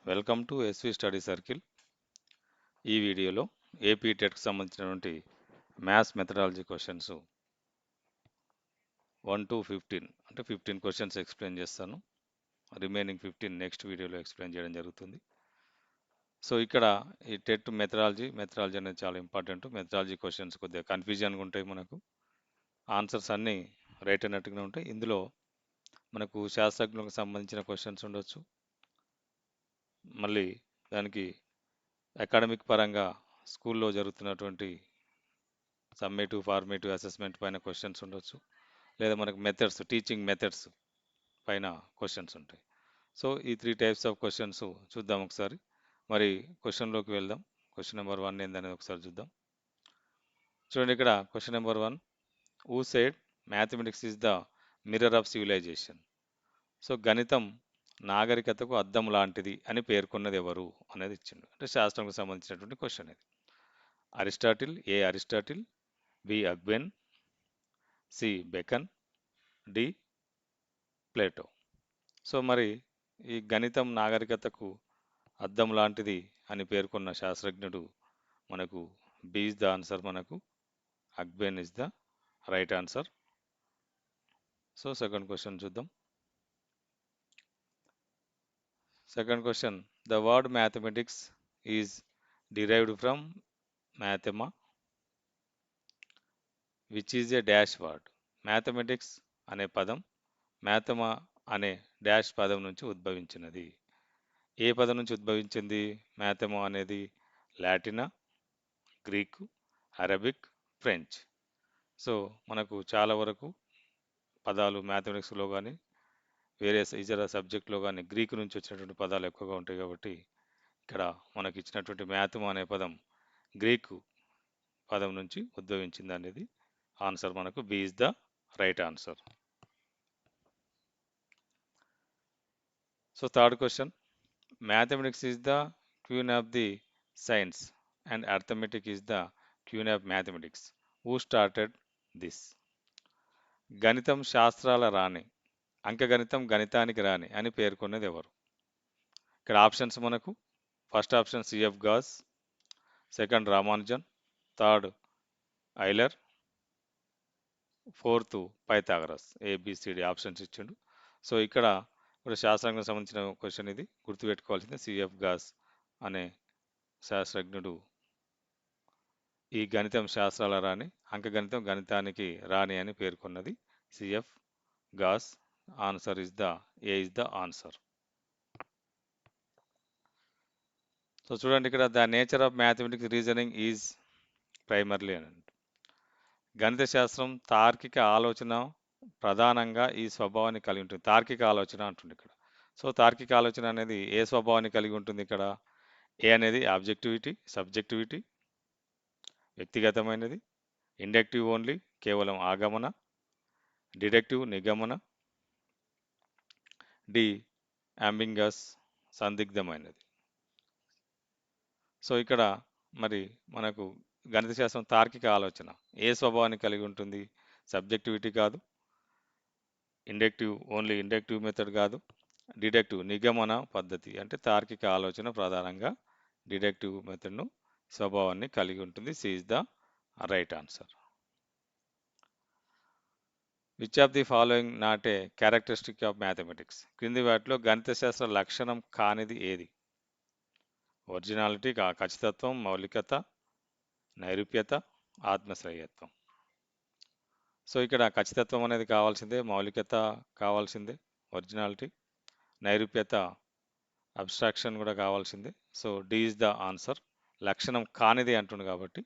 Welcome to SV study circle. ఈ వీడియోలో AP టెట్కి సంబంధించినటువంటి మ్యాథ్స్ మెథడాలజీ క్వశ్చన్స్ 1 to 15 అంటే 15 క్వశ్చన్స్ ఎక్స్ప్లెయిన్ చేస్తాను. రిమైనింగ్ 15 నెక్స్ట్ వీడియోలో ఎక్స్ప్లెయిన్ చేయడం జరుగుతుంది. సో ఇక్కడ ఈ టెట్ మెథడాలజీ అనేది చాలా ఇంపార్టెంట్. మెథడాలజీ క్వశ్చన్స్ కొద్దిగా కన్ఫ్యూజన్గా ఉంటాయి. మనకు ఆన్సర్స్ అన్నీ రైట్ అన్నట్టుగా ఉంటాయి. ఇందులో మనకు శాస్త్రజ్ఞులకు సంబంధించిన క్వశ్చన్స్ ఉండొచ్చు. మళ్ళీ దానికి అకాడమిక్ పరంగా స్కూల్లో జరుగుతున్నటువంటి సమ్మేటివ్ ఫార్మేటివ్ అసెస్మెంట్ పైన క్వశ్చన్స్ ఉండొచ్చు, లేదా మనకు మెథడ్స్ టీచింగ్ మెథడ్స్ పైన క్వశ్చన్స్ ఉంటాయి. సో ఈ 3 టైప్స్ ఆఫ్ క్వశ్చన్స్ చూద్దాం ఒకసారి. మరి క్వశ్చన్లోకి వెళ్దాం. క్వశ్చన్ నెంబర్ 1 ఏందనేది ఒకసారి చూద్దాం. చూడండి, ఇక్కడ question number 1, who said mathematics is the mirror of civilisation. So గణితం నాగరికతకు అద్దం లాంటిది అని పేర్కొన్నది ఎవరు అనేది ఇచ్చిండు. అంటే శాస్త్రంకు సంబంధించినటువంటి క్వశ్చన్ ఇది. అరిస్టాటిల్, ఏ అరిస్టాటిల్, బి అగ్వెన్, C Bacon, D Plato. So మరి ఈ గణితం నాగరికతకు అద్దం లాంటిది అని పేర్కొన్న శాస్త్రజ్ఞుడు మనకు బి ఇస్ ద ఆన్సర్. మనకు అగ్వెన్ is the right answer. So second question చూద్దాం. Second question, the word mathematics is derived from mathema which is a dash word. Mathematics అనే పదం మ్యాథమా అనే డాష్ పదం నుంచి ఉద్భవించినది. ఏ పదం నుంచి ఉద్భవించింది? మ్యాథమా అనేది లాటినా, గ్రీకు, అరబిక్, ఫ్రెంచ్. సో మనకు చాలా వరకు పదాలు మ్యాథమెటిక్స్లో కానీ వేరే ఇతర సబ్జెక్ట్లో కానీ గ్రీకు నుంచి వచ్చినటువంటి పదాలు ఎక్కువగా ఉంటాయి. కాబట్టి ఇక్కడ మనకి ఇచ్చినటువంటి మ్యాథమా అనే పదం గ్రీకు పదం నుంచి ఉద్భవించింది అనేది ఆన్సర్. మనకు B is the right answer. So third question, mathematics is the queen of the science and arithmetic is the queen of mathematics. Who started this. గణితం శాస్త్రాల రాణి, అంకగణితం గణితానికి రాణి అని పేర్కొన్నది ఎవరు? ఇక్కడ ఆప్షన్స్ మనకు first option C F Gauss, second Ramanujan, third Euler, fourth Pythagoras. A B C D options ఇచ్చిండు. So ఇక్కడ శాస్త్రానికి సంబంధించిన క్వశ్చన్ ఇది. గుర్తుపెట్టుకోవాల్సింది సిఎఫ్ గాస్ అనే శాస్త్రజ్ఞుడు ఈ గణితం శాస్త్రాల రాణి, అంకగణితం గణితానికి రాణి అని పేర్కొన్నది CF Gauss. Answer is the A is the answer. So చూడండి, ఇక్కడ the nature of mathematics reasoning is primarily అని. గణిత శాస్త్రం తార్కిక ఆలోచన ప్రధానంగా ఈ స్వభావాన్ని కలిగి ఉంటుంది. తార్కిక ఆలోచన అంటుంది ఇక్కడ. సో తార్కిక ఆలోచన అనేది ఏ స్వభావాన్ని కలిగి ఉంటుంది? ఇక్కడ ఏ అనేది ఆబ్జెక్టివిటీ, సబ్జెక్టివిటీ వ్యక్తిగతమైనది, ఇండక్టివ్ ఓన్లీ కేవలం ఆగమన, డిడక్టివ్ నిగమన, డి అంబిగస్ సందిగ్ధమైనది. సో ఇక్కడ మరి మనకు గణిత శాస్త్రం తార్కిక ఆలోచన ఏ స్వభావాన్ని కలిగి ఉంటుంది? సబ్జెక్టివిటీ కాదు, ఇండక్టివ్ ఓన్లీ ఇండక్టివ్ మెథడ్ కాదు, డిడక్టివ్ నిగమన పద్ధతి అంటే తార్కిక ఆలోచన ప్రధానంగా డిడక్టివ్ మెథడ్ను స్వభావాన్ని కలిగి ఉంటుంది. C is the right answer. Which of the following not a characteristic of mathematics. క్రింది వాటిలో గణిత శాస్త్ర లక్షణం కానిది ఏది? ఒరిజినాలిటీ, ఖచ్చితత్వం, మౌలికత, నైరూప్యత, ఆత్మశ్రేయత్వం. సో ఇక్కడ ఖచ్చితత్వం అనేది కావాల్సిందే, మౌలికత కావాల్సిందే, ఒరిజినాలిటీ, నైరూప్యత అబ్స్ట్రాక్షన్ కూడా కావాల్సిందే. So D is the answer. లక్షణం కానిది అంటుంది కాబట్టి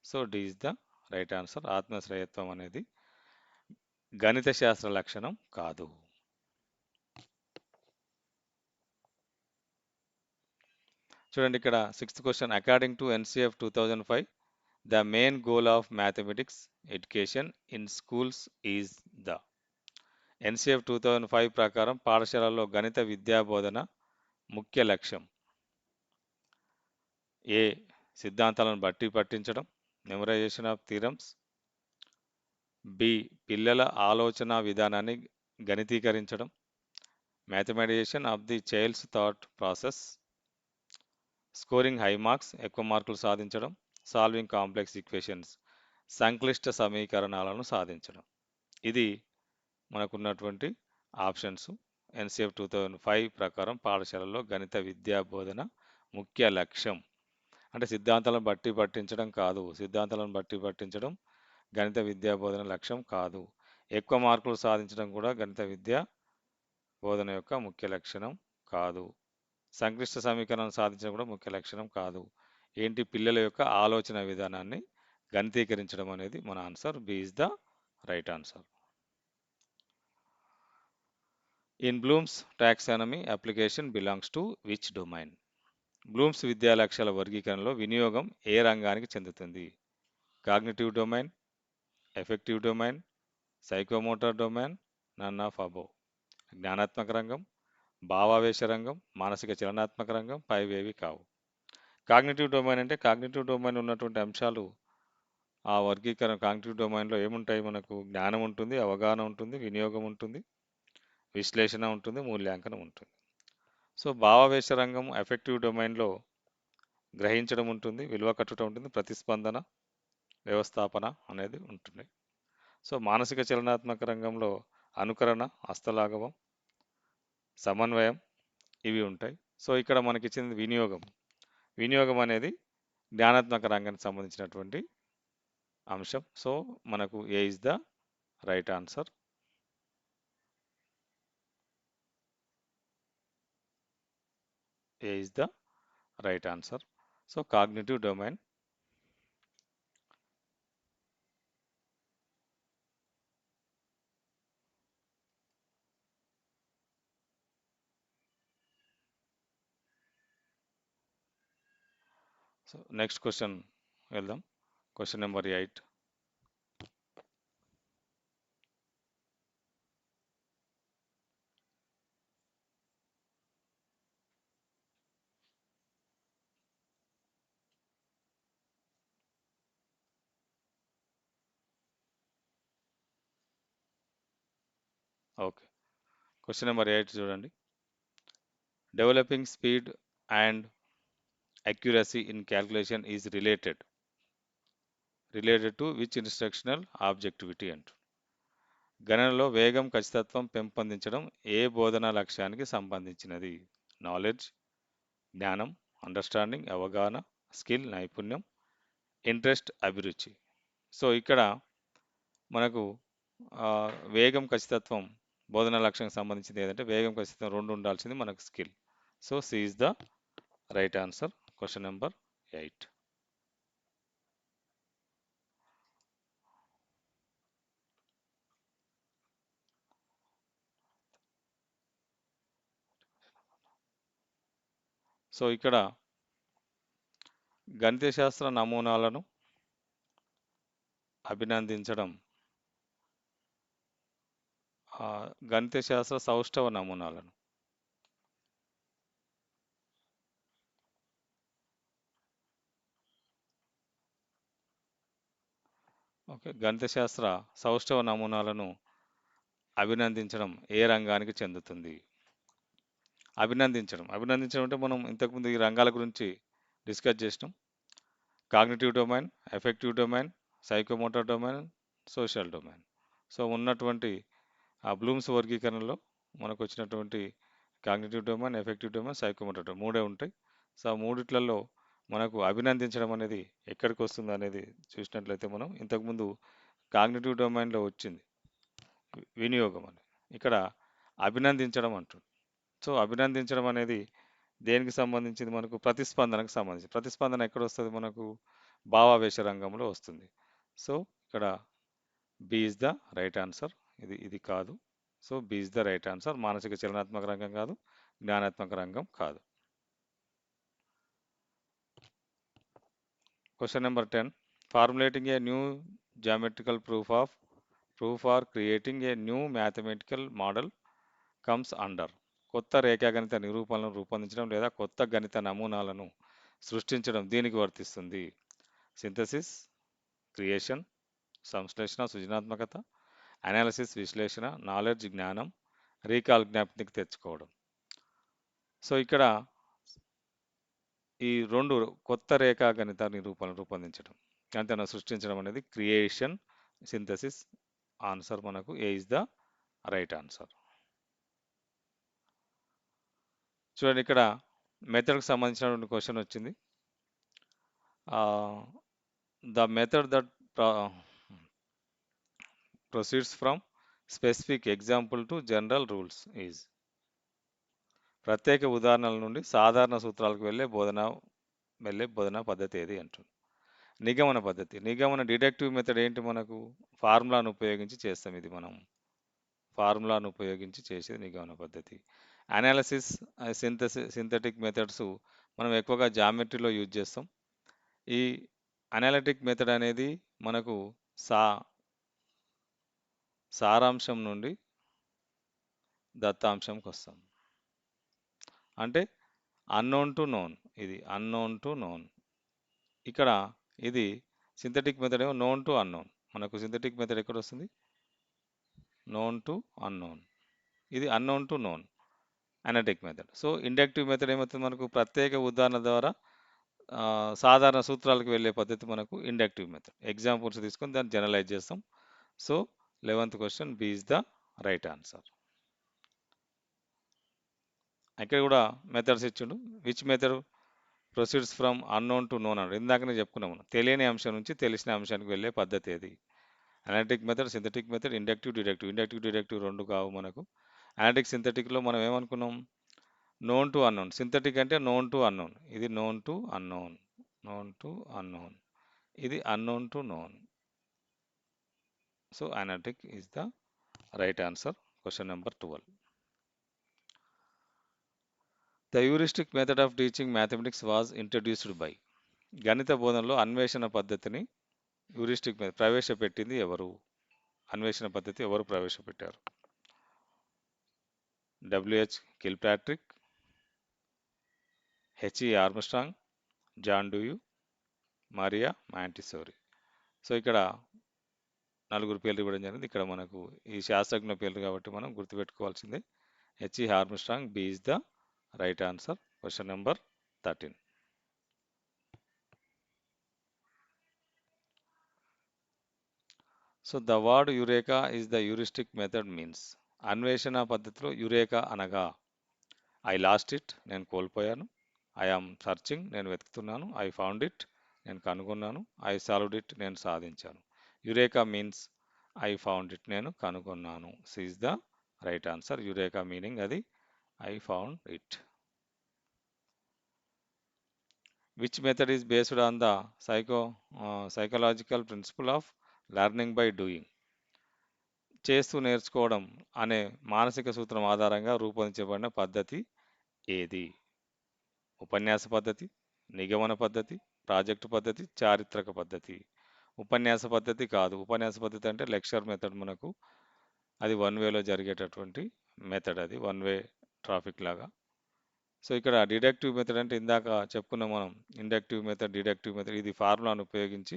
so D is the right answer. ఆత్మశ్రేయత్వం అనేది గణిత శాస్త్ర లక్షణం కాదు. చూడండి, ఇక్కడ sixth question, according to NCF 2005 the main goal of mathematics education in schools is the. NCF 2005 ప్రకారం పాఠశాలల్లో గణిత విద్యా బోధన ముఖ్య లక్ష్యం ఏ సిద్ధాంతాలను బట్టి పట్టించడం, మెమరైజేషన్ ఆఫ్ థీరమ్స్, బి పిల్లల ఆలోచన విధానాన్ని గణితీకరించడం, mathematization of the child's thought process, scoring high marks, ఎక్కువ మార్కులు సాధించడం, సాల్వింగ్ కాంప్లెక్స్ ఈక్వేషన్స్, సంక్లిష్ట సమీకరణాలను సాధించడం. ఇది మనకున్నటువంటి ఆప్షన్స్. ఎన్సిఎఫ్ 2005 ప్రకారం పాఠశాలలో గణిత విద్యా బోధన ముఖ్య లక్ష్యం. అంటే సిద్ధాంతాలను బట్టి పట్టించడం కాదు. సిద్ధాంతాలను బట్టి పట్టించడం గణిత విద్యా బోధన లక్ష్యం కాదు. ఎక్కువ మార్కులు సాధించడం కూడా గణిత విద్యా బోధన యొక్క ముఖ్య లక్షణం కాదు. సంక్లిష్ట సమీకరణం సాధించడం కూడా ముఖ్య లక్షణం కాదు. ఏంటి? పిల్లల యొక్క ఆలోచన విధానాన్ని గణితీకరించడం అనేది మన answer. B is the right answer. In Bloom's taxonomy application belongs to which domain? Bloom's విద్యా లక్ష్యాల వర్గీకరణలో వినియోగం ఏ రంగానికి చెందుతుంది? Cognitive domain, affective domain, psychomotor domain, none of above. జ్ఞానాత్మక రంగం, భావావేశ రంగం, మానసిక చలనాత్మక రంగం, పైవేవి కావు. కాగ్నిటివ్ డొమైన్ అంటే కాగ్నిటివ్ డొమైన్ ఉన్నటువంటి అంశాలు ఆ వర్గీకరణ కాగ్నిటివ్ డొమైన్లో ఏముంటాయి? మనకు జ్ఞానం ఉంటుంది, అవగాహన ఉంటుంది, వినియోగం ఉంటుంది, విశ్లేషణ ఉంటుంది, మూల్యాంకనం ఉంటుంది. సో భావావేశ రంగం ఎఫెక్టివ్ డొమైన్లో గ్రహించడం ఉంటుంది, విలువ కట్టడం ఉంటుంది, ప్రతిస్పందన, వ్యవస్థాపన అనేది ఉంటుంది. సో మానసిక చలనాత్మక రంగంలో అనుకరణ, హస్తలాఘవం, సమన్వయం ఇవి ఉంటాయి. సో ఇక్కడ మనకి ఇచ్చింది వినియోగం. వినియోగం అనేది జ్ఞానాత్మక రంగానికి సంబంధించినటువంటి అంశం. సో మనకు A is the right answer. A is the right answer. So cognitive domain. So next question వెళ్దాం. Question number 8. Okay, question number 8 చూడండి. Developing speed and accuracy in calculation is related to which instructional objectivity అంటూ. గణనలో వేగం, ఖచ్చితత్వం పెంపొందించడం ఏ బోధనా లక్ష్యానికి సంబంధించినది? నాలెడ్జ్, జ్ఞానం, అండర్స్టాండింగ్ అవగాహన, స్కిల్ నైపుణ్యం, ఇంట్రెస్ట్ అభిరుచి. సో ఇక్కడ మనకు వేగం, ఖచ్చితత్వం బోధనా లక్ష్యానికి సంబంధించింది ఏదంటే వేగం, ఖచ్చితత్వం రెండు ఉండాల్సింది మనకు skill. So C is the right answer. Question number 8. సో ఇక్కడ గణిత శాస్త్ర నమూనాలను అభినందించడం, గణిత శాస్త్ర సౌష్ఠవ నమూనాలను ఓకే, గణిత శాస్త్ర సౌష్ఠవ నమూనాలను అభినందించడం ఏ రంగానికి చెందుతుంది? అభినందించడం అంటే మనం ఇంతకుముందు ఈ రంగాల గురించి డిస్కస్ చేసినాం. Cognitive domain, affective domain, psychomotor domain, social domain. So ఉన్నటువంటి ఆ బ్లూమ్స్ వర్గీకరణలో మనకు వచ్చినటువంటి cognitive domain, affective domain, psychomotor domain మూడే ఉంటాయి. సో ఆ మూడిట్లలో మనకు అభినందించడం అనేది ఎక్కడికి వస్తుంది అనేది చూసినట్లయితే మనం ఇంతకుముందు కాగ్నిటివ్ డొమైన్లో వచ్చింది వినియోగం అని, ఇక్కడ అభినందించడం అంటుంది. సో అభినందించడం అనేది దేనికి సంబంధించింది? మనకు ప్రతిస్పందనకు సంబంధించి. ప్రతిస్పందన ఎక్కడ వస్తుంది? మనకు భావావేశ రంగంలో వస్తుంది. సో ఇక్కడ B is the right answer. ఇది కాదు. So B is the right answer. మానసిక చలనాత్మక రంగం కాదు, జ్ఞానాత్మక రంగం కాదు. Question number 10. Formulating a new geometrical proof or creating a new mathematical model comes under. కొత్త రేఖాగణిత నిరూపణలను రూపొందించడం లేదా కొత్త గణిత నమూనాలను సృష్టించడం దీనికి వర్తిస్తుంది? సింథసిస్, క్రియేషన్, సంశ్లేషణ సృజనాత్మకత, అనాలిసిస్ విశ్లేషణ, నాలెడ్జ్ జ్ఞానం, రీకాల్ జ్ఞాపతికి తెచ్చుకోవడం. సో ఇక్కడ ఈ 2 కొత్త రేఖాగణితాన్ని రూపొందించడం. గణితాన్ని సృష్టించడం అనేది క్రియేషన్, సింథసిస్. ఆన్సర్ మనకు A is the right answer. చూడండి ఇక్కడ మెథడ్‌కి సంబంధించినటువంటి క్వెషన్ వచ్చింది. The method that proceeds from specific example to general rules is. ప్రత్యేక ఉదాహరణల నుండి సాధారణ సూత్రాలకు వెళ్ళే బోధనా పద్ధతి ఏది అంటుంది. నిగమన పద్ధతి. నిగమన డిడక్టివ్ మెథడ్ ఏంటి మనకు? ఫార్ములాను ఉపయోగించి చేస్తాం ఇది మనం. ఫార్ములాను ఉపయోగించి చేసేది నిగమన పద్ధతి. అనాలిసిస్, సింథటిక్ మెథడ్స్ మనం ఎక్కువగా జామెట్రీలో యూజ్ చేస్తాం. ఈ అనాలిటిక్ మెథడ్ అనేది మనకు సారాంశం నుండి దత్తాంశంకి వస్తాం. అంటే అన్నోన్ టు నోన్. ఇది అన్నోన్ టు నోన్. ఇక్కడ ఇది సింథటిక్ మెథడ్ ఏమో నోన్ టు అన్నోన్. మనకు సింథటిక్ మెథడ్ ఎక్కడ వస్తుంది? Known to unknown. ఇది unknown to known analytic method. So inductive method ఏమవుతుంది మనకు? ప్రత్యేక ఉదాహరణ ద్వారా సాధారణ సూత్రాలకు వెళ్ళే పద్ధతి మనకు ఇండక్టివ్ మెథడ్. ఎగ్జాంపుల్స్ తీసుకొని దాన్ని జనరలైజ్ చేస్తాం. So 11th question B is the right answer. ఇక్కడ కూడా మెథడ్స్ ఇచ్చిండు. Which method proceeds from unknown to known అన్నాడు. ఇందాకనే చెప్పుకున్నాము, తెలియని అంశం నుంచి తెలిసిన అంశానికి వెళ్ళే పద్ధతి ఏది? Analytic method, synthetic method, inductive, deductive. Inductive, deductive 2 కావు మనకు. అనలిటిక్, సింథటిక్లో మనం ఏమనుకున్నాం? Known to unknown. సింథటిక్ అంటే నోన్ టు అన్నోన్. ఇది known to unknown. Known to unknown. ఇది unknown to known. So analytic is the right answer. Question number 12. The heuristic method of teaching mathematics was introduced by. గణిత బోధనలో అన్వేషణ పద్ధతిని heuristic method ప్రవేశపెట్టింది ఎవరు? అన్వేషణ పద్ధతి ఎవరు ప్రవేశపెట్టారు? W H Kilpatrick, H E Armstrong, John Dewey, Maria Montessori. So ఇక్కడ 4 పేర్లు ఇవ్వడం జరిగింది. ఇక్కడ మనకు ఈ శాస్త్రజ్ఞ పేర్లు కాబట్టి మనం గుర్తుపెట్టుకోవాల్సిందే. H E Armstrong, B is the right answer. Question number 13. So the word eureka is the heuristic method means. అన్వేషణ పద్ధతిలో యురేకా అనగా ఐ లాస్ట్ ఇట్, నేను కోల్పోయాను. ఐ ఆమ్ సర్చింగ్, నేను వెతుకుతున్నాను. ఐ ఫౌండ్ ఇట్, నేను కనుగొన్నాను. ఐ సాల్వ్డ్ ఇట్, నేను సాధించాను. Eureka means I found it, నేను కనుగొన్నాను. Is the right answer. Eureka meaning అది I found it. Which method is based on the psychological principle of learning by doing. చేస్తూ నేర్చుకోవడం అనే మానసిక సూత్రం ఆధారంగా రూపొందించబడిన పద్ధతి ఏది? ఉపన్యాస పద్ధతి, నిగమన పద్ధతి, ప్రాజెక్టు పద్ధతి, చారిత్రక పద్ధతి. ఉపన్యాస పద్ధతి కాదు. ఉపన్యాస పద్ధతి అంటే లెక్చర్ మెథడ్ మనకు. అది వన్ వేలో జరిగేటటువంటి మెథడ్. అది వన్ వే ట్రాఫిక్ లాగా. సో ఇక్కడ డిడక్టివ్ మెథడ్ అంటే ఇందాక చెప్పుకున్నాం మనం. ఇండక్టివ్ మెథడ్, డిడక్టివ్ మెథడ్, ఇది ఫార్ములాను ఉపయోగించి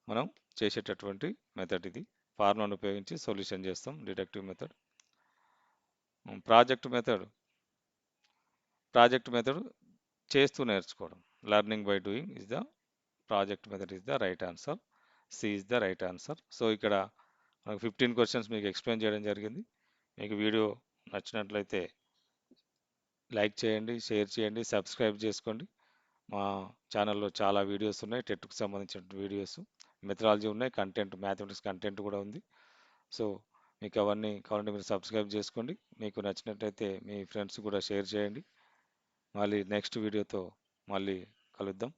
మనం చేసేటటువంటి మెథడ్. ఇది ఫార్ములాను ఉపయోగించి సొల్యూషన్ చేస్తాం. Deductive method. ప్రాజెక్ట్ మెథడ్ చేస్తూ నేర్చుకోవడం. Learning by doing is the project method is the right answer. C is the right answer. So ఇక్కడ మనకు 15 క్వశ్చన్స్ మీకు ఎక్స్ప్లెయిన్ చేయడం జరిగింది. మీకు వీడియో నచ్చినట్లయితే లైక్ చేయండి, షేర్ చేయండి, సబ్స్క్రైబ్ చేసుకోండి. మా ఛానల్లో చాలా వీడియోస్ ఉన్నాయి. టెట్కు సంబంధించిన వీడియోస్, మెథడాలజీ ఉన్నాయి, కంటెంట్, మ్యాథమెటిక్స్ కంటెంట్ కూడా ఉంది. సో మీకు అవన్నీ కావాలంటే మీరు సబ్స్క్రైబ్ చేసుకోండి. మీకు నచ్చినట్లయితే మీ ఫ్రెండ్స్ కూడా షేర్ చేయండి. మళ్ళీ నెక్స్ట్ వీడియోతో మళ్ళీ కలుద్దాం.